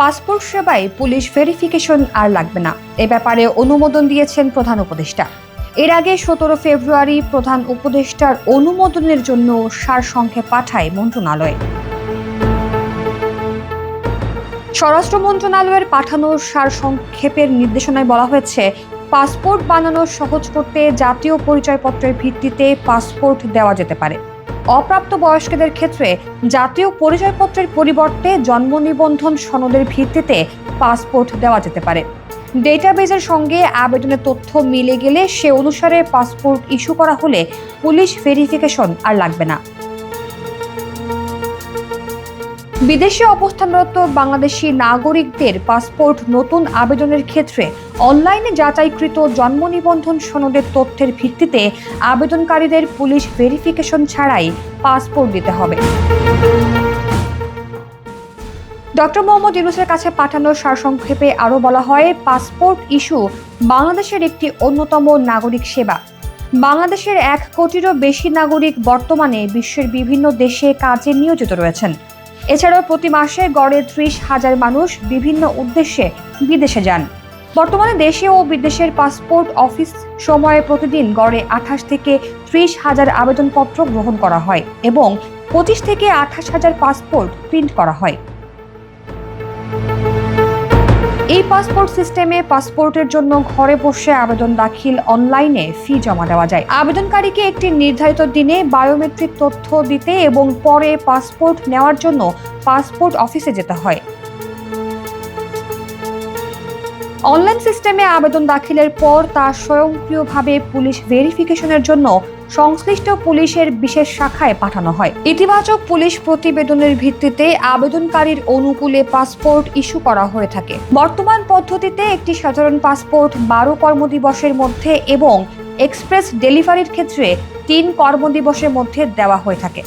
Passport সেবায় police verification আর লাগবে না, এ ব্যাপারে অনুমোদন দিয়েছেন প্রধান উপদেষ্টা। এর আগে 17 ফেব্রুয়ারি প্রধান উপদেষ্টার অনুমোদনের জন্য সারসংক্ষেপ পাঠায় মন্ত্রণালয়। স্বরাষ্ট্র মন্ত্রণালয়ের পাঠানো সারসংক্ষেপের নির্দেশনায় বলা হয়েছে, পাসপোর্ট বানানো সহজ করতে জাতীয় পরিচয়পত্রের ভিত্তিতে পাসপোর্ট দেওয়া যেতে পারে। অপ্রাপ্তবয়স্কদের ক্ষেত্রে জাতীয় পরিচয়পত্রের পরিবর্তে জন্ম নিবন্ধন সনদের ভিত্তিতে পাসপোর্ট দেওয়া যেতে পারে। ডেটাবেজের সঙ্গে আবেদনের তথ্য মিলে গেলে সে অনুসারে পাসপোর্ট ইস্যু করা হলে পুলিশ ভেরিফিকেশন আর লাগবে না। বিদেশে অবস্থানরত বাংলাদেশি নাগরিকদের পাসপোর্ট নতুন আবেদনের ক্ষেত্রে অনলাইনে যাচাইকৃত জন্ম নিবন্ধন সনদের তথ্যের ভিত্তিতে আবেদনকারীদের পুলিশ ভেরিফিকেশন ছাড়াই পাসপোর্ট দিতে হবে। ডক্টর মোহাম্মদ ইউনূসের কাছে পাঠানো সারসংক্ষেপে আরও বলা হয়, পাসপোর্ট ইস্যু বাংলাদেশের একটি অন্যতম নাগরিক সেবা। বাংলাদেশের 1 কোটিরও বেশি নাগরিক বর্তমানে বিশ্বের বিভিন্ন দেশে কাজে নিয়োজিত রয়েছেন। এছাড়াও প্রতি মাসে গড়ে 30,000 মানুষ বিভিন্ন উদ্দেশ্যে বিদেশে যান। বর্তমানে দেশে ও বিদেশের পাসপোর্ট অফিস সময়ে প্রতিদিন গড়ে 28 থেকে 30,000 আবেদনপত্র গ্রহণ করা হয় এবং 25 থেকে 28,000 পাসপোর্ট প্রিন্ট করা হয়। এই পাসপোর্ট সিস্টেমে পাসপোর্টের জন্য ঘরে বসে আবেদন দাখিল, অনলাইনে ফি জমা দেওয়া যায়। আবেদনকারীকে একটি নির্ধারিত দিনে বায়োমেট্রিক তথ্য দিতে এবং পরে পাসপোর্ট নেওয়ার জন্য পাসপোর্ট অফিসে যেতে হয়। অনলাইন সিস্টেমে আবেদন দাখিলের পর তা স্বয়ংক্রিয়ভাবে পুলিশ ভেরিফিকেশনের জন্য সংশ্লিষ্ট পুলিশের বিশেষ শাখায় পাঠানো হয়। ইতিবাচক পুলিশ প্রতিবেদনের ভিত্তিতে আবেদনকারীর অনুকূলে পাসপোর্ট ইস্যু করা হয়ে থাকে। বর্তমান পদ্ধতিতে একটি সাধারণ পাসপোর্ট 12 কর্মদিবসের মধ্যে এবং এক্সপ্রেস ডেলিভারির ক্ষেত্রে 3 কর্মদিবসের মধ্যে দেওয়া হয়ে থাকে।